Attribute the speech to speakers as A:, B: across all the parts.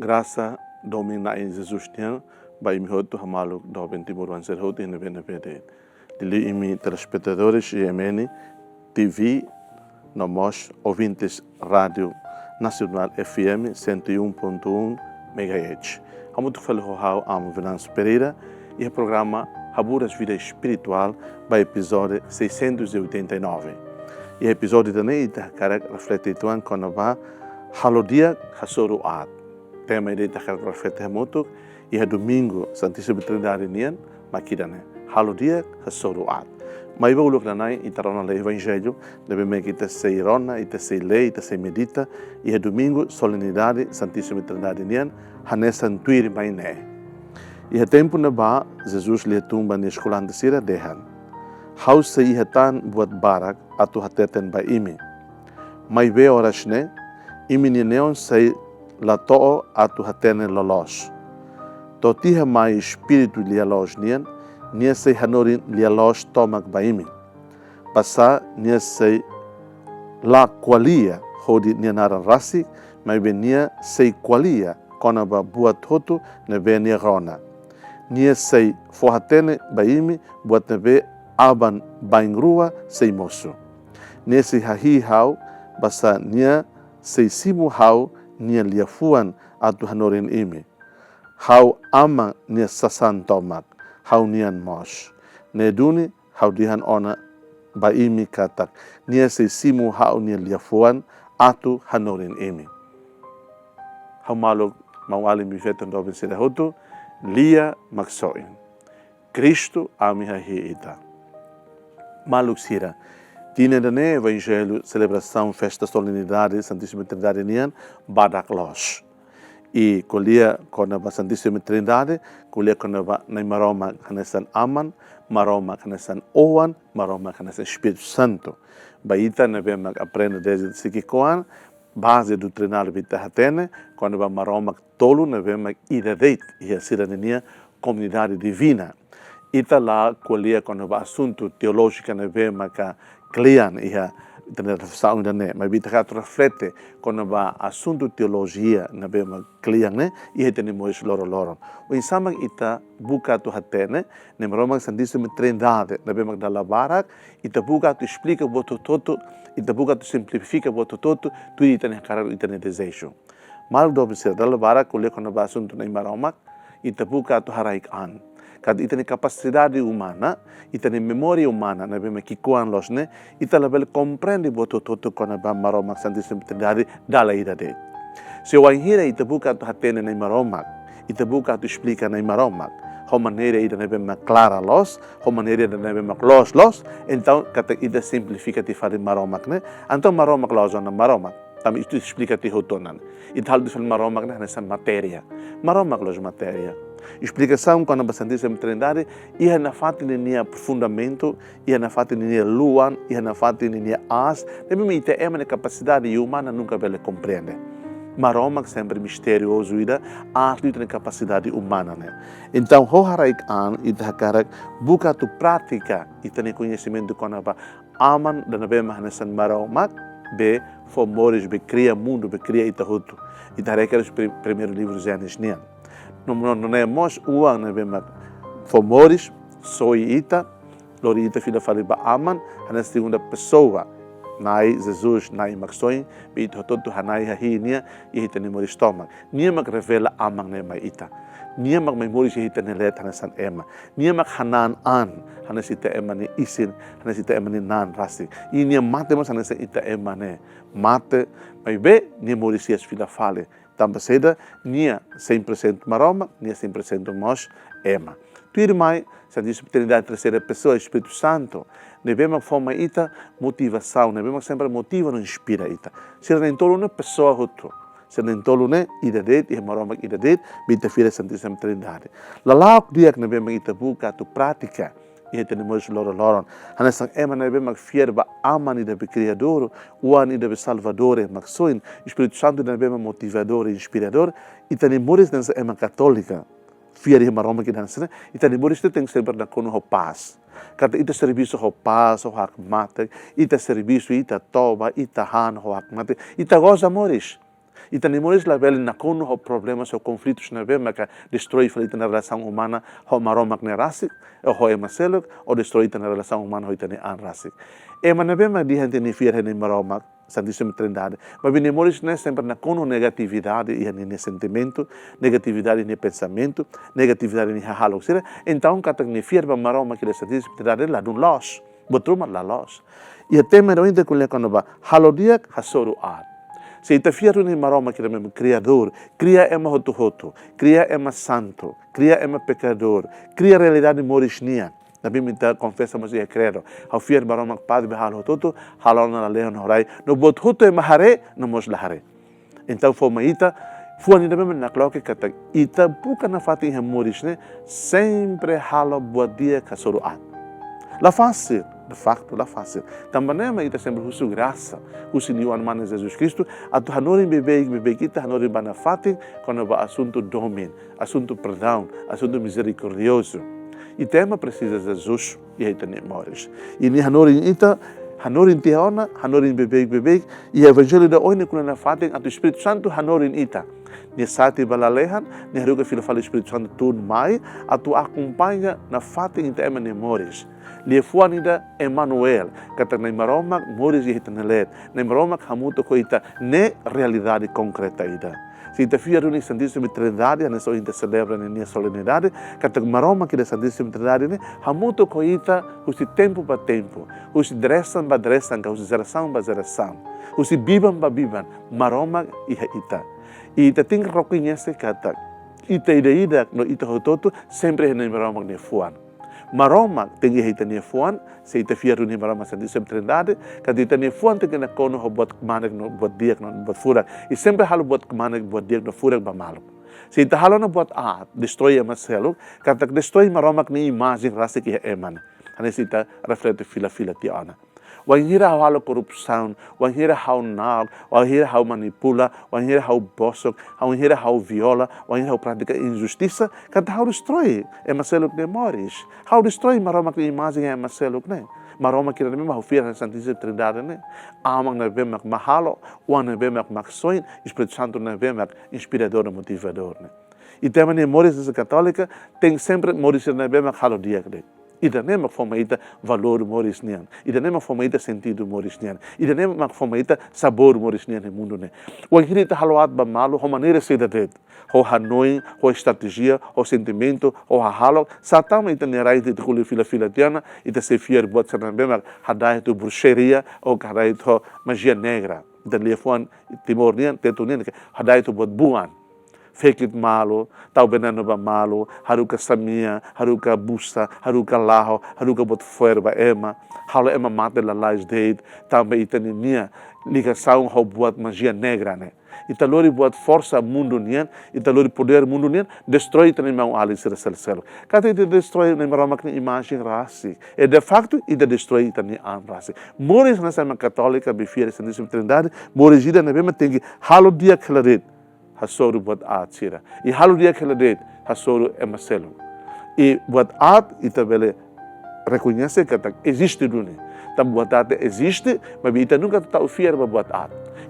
A: graça domina em Jesus nian vai me hoto hamalo do bentimor wan ser hoto in benefede dili imi telespectadores e emeni TV nomos ouvintes Rádio Nacional FM 101.1 MHz. Hamutu falo hau am Venâncio Pereira e o programa Haburas Vida Espiritual vai episódio 689. E o episódio também está reflete tuan quando vai halodia hasoro at. Tema ide está reflete muito e é domingo Santíssima Trindade nian makidane halodia hasoro at. Mas eu vou na e tá no evangelho, deve que te sei rona, e te sei lei, te sei medita, e é domingo solenidade Santíssima Trindade nian, hanesan tuir mai né. E é tempo na ba Jesus lhe tumba na escola de sira dehan. How sei hatan buat barak atu hateten ba imi. Mai ve horas né, imi neon sei lato atu hatene lolos. Totiha mai espírito lhe los nian, nia sei hanorin lialos tomak baimi. Pasa nia sei la qualia hodi nia naran rasi, mas nia sei qualia kona ba buat hotu nebe nia rona. Nia sei forhatene baimi buat nebe aban baingrua sei mosu. Nia sei hahi hau basa nia sei simu hau nia liafuan atu hanorin imi. Hau ama nia sasan tomak. Hau nian mos. Ne duni hau dihan ona ba imi katak. Nia se simu hau nia liafuan atu hanorin imi. Hau maluk mawali mifetan dobin sida hotu lia maksoin. Cristo amihahi ita. Maluk sira. Tine dane evangelho, celebração, festa, solenidade, Santíssima Trindade nian badak los. E colia quando a Santíssima Trindade, colia quando a maroma canesan aman, maroma canesan oan, maroma canesan Espírito Santo. Baita na vema aprende desde sikikoan, base doutrinal bita hatene, quando a maroma tolo na vema idadeit e a cidadania comunidade divina. Ita lá colia quando a assunto teológico na vema ka clian e a saung dane, mas bita kat reflete quando ba assunto teologia na bema kliang ne e tene mois loro. O insama ita buka tu hatene, ne maroma Santíssima Trindade, na bema da barak, ita buka tu explica boto toto, ita buka tu simplifica boto toto, tu ita ne cararo ita ne desejo. Mal do ser da barak kole quando ba assunto na maroma, ita buka tu haraik an. Kad ita ne capacidade humana, ita ne memória humana, na bema kikuan los ne, ita label compreende boto toto quando ba maroma Santíssima Trindade dala ida de. Se o ainhira ita buka tu hatene na maroma, ita buka tu explica na maroma, how maneira ida ne bema clara los, how maneira ida ne bema los, então kata ida simplifica te fare maroma ne, então maroma los na maroma. Tam isto explica te hotonan. Ita hal de maroma ne nessa matéria. Maroma los matéria. Explicação quando a Santíssima Trindade ia na fati nia fundamento, ia na fati nia luan, ia na fati nia as, deve ita é uma capacidade humana nunca vele compreende. Maroma sempre misterioso ida, as tem capacidade humana né. Então ho haraik an ita karak buka tu prática ita ne conhecimento quando ba aman dan bema hanesan maroma be fomores be cria mundo be cria ita hutu. Ita requer o primeiro livro Gênesis nian. Não é mos uang na bema fomores soi ita lori ita filha faliba aman hana segunda pessoa nai Jesus nai maksoin be ita todo hanai hahinia e ita ne mori estômago nia mak revela amang ne mai ita nia mak mai mori ita ne let hana san ema nia mak hanan an hana sita ema ne isin hana sita ema ne nan rasi e nia mate mas hana ita ema ne mate mai be nia mori sias filha fale também seda nia 100% maroma, nia 100% mos ema. Tu irmai, Santíssima Trindade, terceira pessoa, Espírito Santo, devemos forma ita motivação, devemos sempre motiva não inspira ita. Se nem tolo uma pessoa outro, se nem tolo né idade e maroma idade, bita filha Santíssima Trindade. Lá dia que devemos ita buka tu prática e temos loron. Hanesan ema devemos fier ba aman ida be criador, uan ida be salvador e maxoin, Espírito Santo devemos motivador e inspirador, e tenemos nessa ema católica. Fier e maroma que dança, e tenemos tem sempre na kono ho paz. Kata ita serviço ho paz, ho hakmate, ita serviço ita toba, ita han ho hakmate, ita goza amores. E também moris lá velho na cono o problemas ou conflitos na vez, mas que destrói feita na relação humana, o maromak na rasik, o emaselok, ou destrói na relação humana o itane anrasik. E mas na vez mas diante ni fiar nem maromak, Santíssima Trindade. Mas bem moris não é sempre na cono negatividade e nem sentimento, negatividade nem pensamento, negatividade nem halo. Então kata ni fiar ba maromak que Santíssima Trindade lá dun los, betul mat la los. E até me ainda com le quando ba halo dia hasoro ad. Se ita fiaru ni maroma que é criador, cria é uma hoto, cria é uma santo, cria é uma pecador, cria a realidade morisnia. Na Bíblia confessa mas é credo. Ao fiar maroma padre behalo toto, halo na leon horai, no bot hoto é mahare, no mos lahare. Então foi uma ita, foi ainda mesmo na cloque que ita buca na fatin é morisne, sempre halo boa dia kasoro ad. La fácil. De facto, lá fácil. Também é ita sempre usu graça, usu ni wan mana Jesus Cristo, atu hanorin bebê kita hanorin banafati, quando va assunto domin, assunto perdão, assunto misericordioso. E tema precisa Jesus e ita nem mores. E ni hanorin ita, hanorin tiona, hanorin bebê, e o evangelho da oine kuna na fatin, atu Espírito Santo hanorin ita. Ni sati balalehan, ni haruga fila fala Espírito Santo tudo mai, atu acompanha na fatin ita ema nem mores. Liefuanida Emmanuel, kata na maromak moris e hitanelet, na maromak hamuto ko ita ne realidade concreta ida. Se ita fia runi Santíssima Trindade, ne so ita celebra ne solenidade, kata maromak ida Santíssima Trindade ne hamuto ko ita usi tempo pa tempo, usi dresan ba dresan, usi zeração ba zeração, usi biban ba biban, maromak iha ita. E ita tem que reconhecer kata ita ida no ita hototo sempre ne maromak ne fuan. Maroma tinggi hita ni fuan, se ita fiaru ni maroma Santíssima Trindade, kad ita ni fuan tinggi na kono ho buat kemanek no buat diak no buat furak. E sempre halo buat kemanek buat diak no furak ba malu. Se ita halo na buat destroy ama seluk, kad tak destroy maroma ni imagem rasa ki eman. Hanes ita reflete fila tiana. Wanhira halo korupsão, wanhira hau nal, wanhira hau manipula, wanhira hau bosok, wanhira hau viola, wanhira hau pratica injustiça, kad hau destrói é maseluk ne moris. Hau destrói maroma que imagem é maseluk ne. Maroma que mesmo hau fiar na Santíssima Trindade ne. Amang na vemak mahalo, wan na vemak maksoin, Espírito Santo na vemak inspirador e motivador ne. E também ne moris católica tem sempre moris na vemak halo dia que Ida nem uma forma ita valor morisnian, ida nem uma forma ita sentido morisnian, ida nem uma forma ita sabor morisnian no mundo né. O que ita haloat ba malu, a maneira se det, o hanoi, o estratégia, o sentimento, o halo, satama ita nerai de kuli fila tiana, ita se fier buat sana bema, hadai tu bruxeria ou hadai tu magia negra, ita lefuan timornian, tetunian, hadai tu buat buan. Fekit malo, tau benano ba malo, haruka samia, haruka busa, haruka laho, haruka bot fuer ba ema, halo ema mate la lais deit, também itaninia, ligação ao buat magia negra né. Italori buat força mundo nian, italori poder mundo nian, destrói também mau ali ser celo. Kata ita destrói nem maromak ni imagem rasi. E de facto ita destrói também an rasi. Moris na sama católica bifia Santíssima Trindade, moris ida na bema tem halo dia claret. Hasoro buat sira. E halo dia que det hasoro é marcelo. E buat ita bele reconhece que existe dune. Tá buat existe, mas ita nunca tá fier ba buat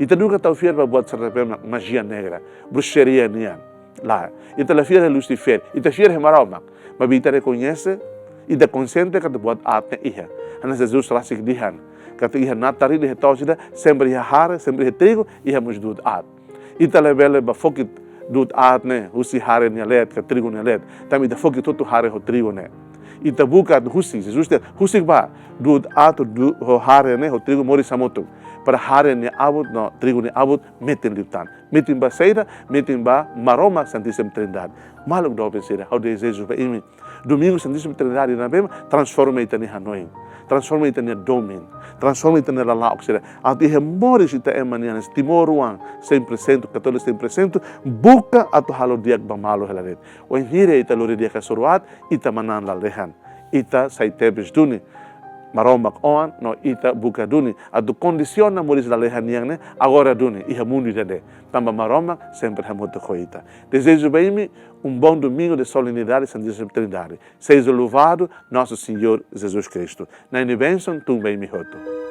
A: Ita nunca tá fier ba buat serpema magia negra, bruxeria nian. Lá, ita la fier Lucifer, ita fier maroma, mas ita reconhece ita consciente que buat ne iha. Ana Jesus rasik dihan. Kata iha natari de tosida, sempre iha hare, sempre iha trigo, iha musdud Ita lebele ba fokit dut ne, husi hare ni let, ka trigo ni let. Tami da fokit tutu hare ho trigo ne. Ita buka husi, Jesus te husi ba dut du ho hare ne ho trigo mori samoto. Para hare ni abut no trigo ni abut metin liptan. Metin ba seida, metin ba maroma Santíssima Trindade. Maluk do pensira, how de Jesus ba imi. Domingo Santíssima Trindade na bem transforma ita ni hanoin. Transforma ita ni domin, transforma ita ni lala oxida. Ati moris ita emanian, timoruan 100%, católico 100%, buka atu halo diak bamalo helaret. O hire ita lori diak kasoruat, ita manan lalehan. Ita saitebes duni. Maromak on, no ita buka duni. Atu condiciona moris lalehan yang agora duni, iha mundo dade. Tamba maromak sempre hamoto coita. Desejo bem bom domingo de solenidade Santíssima Trindade. Seja louvado nosso Senhor Jesus Cristo. Na bênção, tu bem me roto.